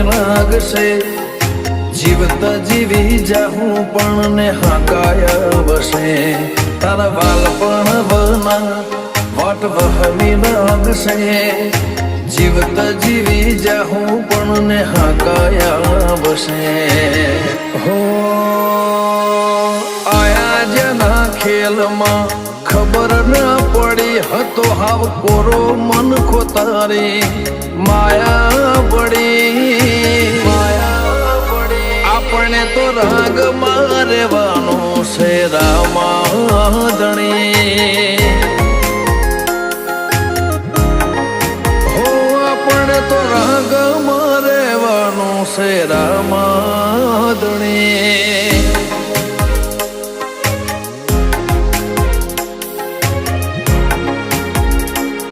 લાગશે જીવત જીવી જાહું પણ ને હાકાય વસે તારા વાલ પણ વના વાટ વહમી લાગશે જીવત જીવી જાહું પણ ને હાકાય વસે હો આયા જેના ખેલમાં ખબર ન પડી હતો હાવ કોરો મન ખોતારી માયા પડી આપણે તો રાગ મારવાનો છે રામાધણી હો આપણે તો રાગ મારવાનો છે રામા